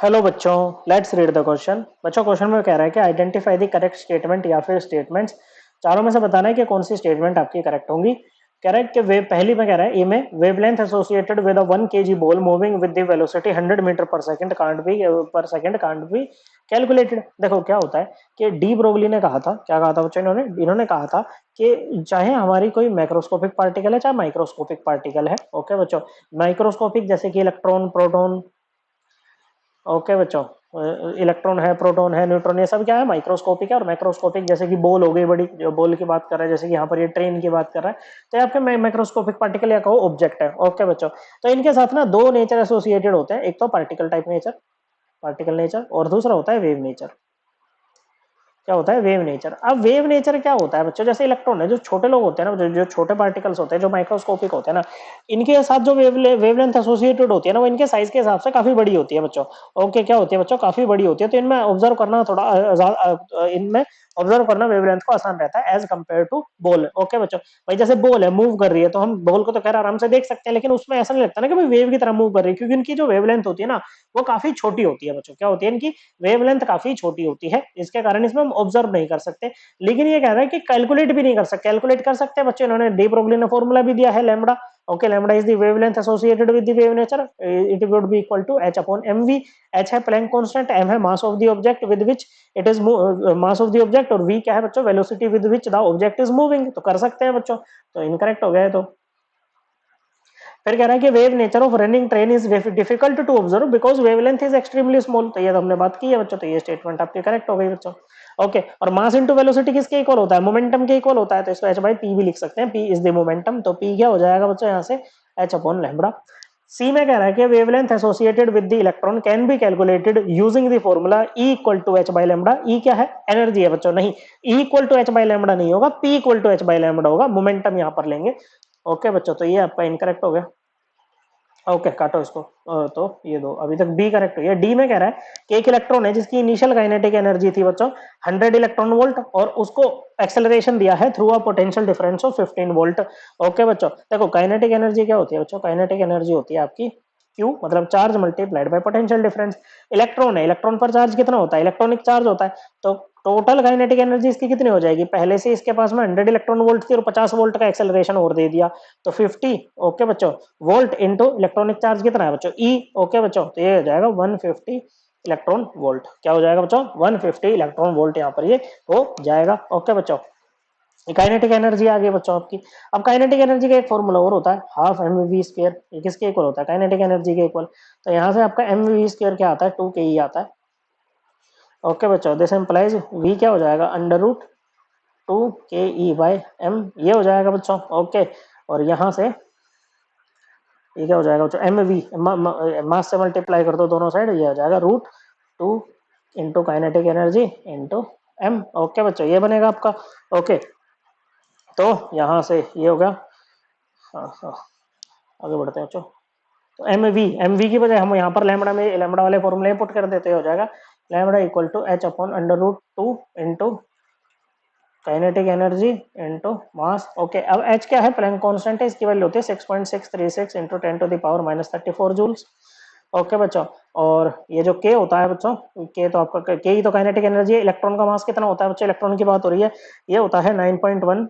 Hello बच्चों, let's read the question. बच्चों question में कह रहा है कि आइडेंटिफाई द करेक्ट स्टेटमेंट या फिर स्टेटमेंट्स। चारों में से बताना है कि कौन सी स्टेटमेंट आपकी करेक्ट होंगी। कह रहा है कि वेव पहली में कह रहा है ए में wavelength associated with a 1 kg ball moving with the velocity 100 metre per second can't be calculated. देखो क्या होता है कि डी ब्रोगली ने कहा था, क्या कहा था बच्चों, इन्होंने कहा था कि चाहे हमारी कोई मैक्रोस्कोपिक पार्टिकल है चाहे माइक्रोस्कोपिक पार्टिकल है, ओके बच्चों, माइक्रोस्कोपिक जैसे कि इलेक्ट्रॉन, प्रोटॉन, ओके बच्चों, इलेक्ट्रॉन है, प्रोटॉन है, न्यूट्रॉन, ये सब क्या है, माइक्रोस्कोपिक है। और मैक्रोस्कोपिक जैसे कि बॉल हो गई बड़ी, जो बॉल की बात कर रहा है, जैसे कि यहाँ पर ये ट्रेन की बात कर रहा है, तो ये आपके माइक्रोस्कोपिक पार्टिकल या कहो ऑब्जेक्ट है, ओके बच्चों। तो इनके साथ ना दो नेचर एसोसिएटेड होते हैं, एक तो particle type nature, particle nature, और दूसरा होता है वेव नेचर। क्या होता है, वेव नेचर। अब वेव नेचर क्या होता है बच्चों, जैसे इलेक्ट्रॉन है, जो छोटे लोग होते हैं ना, जो छोटे पार्टिकल्स होते हैं, जो माइक्रोस्कोपिक होते हैं ना, इनके साथ जो वेवलेंथ एसोसिएटेड होती है ना, वो इनके साइज के हिसाब से काफी बड़ी होती है बच्चों। ओके, क्या होती है बच्चों, काफी बड़ी होती है। तो इनमें ऑब्जर्व करना थोड़ा इनमें ऑब्जर्व करना वेवलेंथ को आसान रहता है as compare to ball. Okay बच्चों, भाई जैसे बॉल है, मूव कर रही है, तो हम बॉल को तो खैर आराम से देख सकते हैं, लेकिन उसमें ऐसा नहीं लगता ना कि भाई वेव की तरह मूव कर रही है, क्योंकि इनकी जो वेवलेंथ होती है ना, वो काफी छोटी होती है बच्चों। क्या होती है, इनकी वेवलेंथ काफी छोटी होती है, इसके कारण इसमें हम ऑब्जर्व नहीं कर सकते। लेकिन ये कह रहा है कि कैलकुलेट भी नहीं कर सकते। कैलकुलेट कर सकते हैं बच्चों, इन्होंने डी ब्रोगली ने फॉर्मूला भी दिया है, lambda. Okay, lambda is the wavelength associated with the wave nature, it would be equal to h upon mv। h है प्लैंक कांस्टेंट, m है mass of the object with which it is mass of the object, और v क्या है बच्चों, velocity with which the object is moving. तो कर सकते हैं बच्चों, तो इनकरेक्ट हो गया है। तो फिर कह रहा है कि wave nature of running train is difficult to observe because wavelength is extremely small. तो ये तो हमने बात की है बच्चों, तो ये स्टेटमेंट आपकी करेक्ट हो गई बच्चों। ओके, और मास इनटू वेलोसिटी किसके इक्वल होता है, मोमेंटम के इक्वल होता है, तो इसको h बाई p भी लिख सकते हैं, p इज द मोमेंटम। तो p क्या हो जाएगा बच्चों यहाँ से, h अपॉन लैम्बडा। सी में कह रहा है कि wavelength associated with the electron can be calculated using the formula E equal to h by lambda. E क्या है, एनर्जी है बच्चों, नहीं E equal to h by lambda नहीं होगा, P equal to h by lambda होगा, momentum यहाँ पर लेंगे। ओके बच्चों, तो ये आपका इनकरेक्ट हो गया। ओके, काटो इसको। तो ये दो अभी तक बी करेक्ट हुई है। डी में कह रहा है कि एक इलेक्ट्रॉन है जिसकी इनिशियल काइनेटिक एनर्जी थी बच्चों 100 इलेक्ट्रॉन वोल्ट, और उसको एक्सेलरेशन दिया है through a potential difference of 15 volt. Okay बच्चों, देखो काइनेटिक एनर्जी क्या होती है बच्चों, काइनेटिक एनर्जी होती है आपकी Q, मतलब charge multiplied by potential difference. Electron है, इलेक्ट्रॉन पर चार्ज कितना होता है, इलेक्ट्रॉनिक चार्ज होता है। तो टोटल काइनेटिक एनर्जी इसकी कितनी हो जाएगी, पहले से इसके पास में 100 इलेक्ट्रॉन वोल्ट थी और 50 वोल्ट का एक्सेलरेशन और दे दिया, तो 50। ओके बच्चों, वोल्ट इनटू इलेक्ट्रॉनिक चार्ज कितना है बच्चों, E। ओके बच्चों, तो ये हो जाएगा 150 इलेक्ट्रॉन वोल्ट। क्या हो जाएगा बच्चों, 150 इलेक्ट्रॉन वोल्ट यहाँ पर ये हो जाएगा। ओके बच्चों, काइनेटिक एनर्जी आ गई बच्चों आपकी। अब काइनेटिक एनर्जी का एक फॉर्मूला और होता है, हाफ एम वी स्क्वायर। ये किसके इक्वल होता है, काइनेटिक एनर्जी के इक्वल। तो यहाँ से आपका एम वी स्क्वायर क्या आता है, 2 ke आता है। ओके बच्चों, दिस इम्प्लाइज वी क्या हो जाएगा, under root 2 ke by M, ये हो जाएगा बच्चों। ओके, और यहाँ से ये क्या हो जाएगा बच्चों, एम वी मास से मल्टीप्लाई कर दो दोनों साइड, ये हो जाएगा root 2 into kinetic energy into M. Okay बच्चों, ये बनेगा आपका। ओके, तो यहाँ से ये हो गया। हाँ हाँ, आगे बढ़ते हैं बच्चों। तो एम वी की बजाय हम यहाँ पर लैम्बडा वाले फॉर्मूले पुट कर देते, हो जाएगा lambda equal to h upon under root 2 into kinetic energy into mass. Okay, अब h क्या है, प्लैंक कांस्टेंट है, इसकी वैल्यू होती है 6.636 into 10 to the power minus 34 joules. Okay बच्चों, और ये जो k होता है बच्चों, k तो आपका k ही तो काइनेटिक एनर्जी है। इलेक्ट्रॉन का मास कितना होता है बच्चों, इलेक्ट्रॉन की बात हो रही है, ये होता है 9.1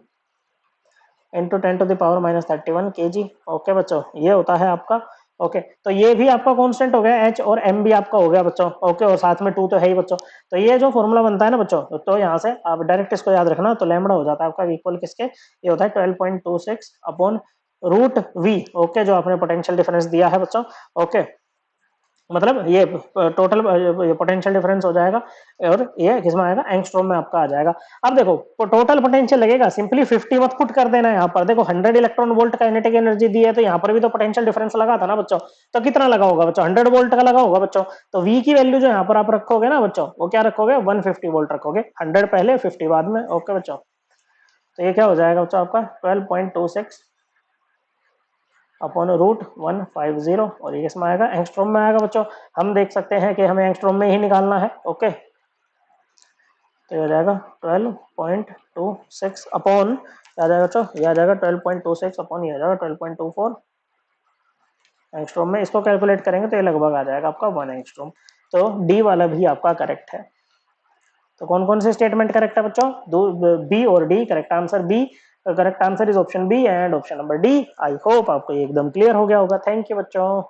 into 10 to the power minus 31 kg। Okay बच्चों, ये होता है आपका। ओके, तो ये भी आपका कांस्टेंट हो गया h, और m भी आपका हो गया बच्चों। ओके, और साथ में 2 तो है ही बच्चों। तो ये जो फॉर्मूला बनता है ना बच्चों, तो यहाँ से आप डायरेक्ट इसको याद रखना, तो लैम्बडा हो जाता है आपका इक्वल किसके, ये होता है 12.26 अपॉन रूट वी। ओके, जो आपने पोटेंशियल डिफरेंस दिया है बच्चों। ओके, मतलब ये टोटल पोटेंशियल डिफरेंस हो जाएगा, और ये किसमें आएगा, एंगस्ट्रॉम में आपका आ जाएगा। अब देखो टोटल पोटेंशियल लगेगा, सिंपली 50 मत पुट कर देना यहाँ पर। देखो 100 इलेक्ट्रॉन वोल्ट काइनेटिक एनर्जी दी है, तो यहाँ पर भी तो पोटेंशियल डिफरेंस लगा था ना बच्चों। तो कितना लगा होगा बच्चों, 100 वोल्ट का लगा होगा बच्चों। तो वी की वैल्यू जो यहाँ पर आप रखोगे ना बच्चों, वो क्या रखोगे, 150 वोल्ट रखोगे, 100 पहले 50 बाद में। ओके बच्चों, तो ये क्या हो जाएगा बच्चों आपका 12.26 अपॉन रूट 150, और ये किसमें आएगा, एंगस्ट्रॉम में आएगा बच्चों। हम देख सकते हैं कि हमें एंगस्ट्रॉम में ही निकालना है। ओके, तो ये हो जाएगा 12.26 अपॉन, आ जाएगा बच्चों, ये आ जाएगा 12.26 अपॉन, ये आ जाएगा 12.24 एंगस्ट्रॉम में। इसको कैलकुलेट करेंगे तो ये लगभग आ जाएगा आपका 1 एंगस्ट्रॉम। तो डी वाला भी आपका करेक्ट है। तो कौन कौन से स्टेटमेंट करेक्ट है बच्चों? दो, बी और D. Correct answer B, correct answer is option B and option number D. I hope आपको ये एकदम क्लियर हो गया होगा। थैंक यू बच्चों।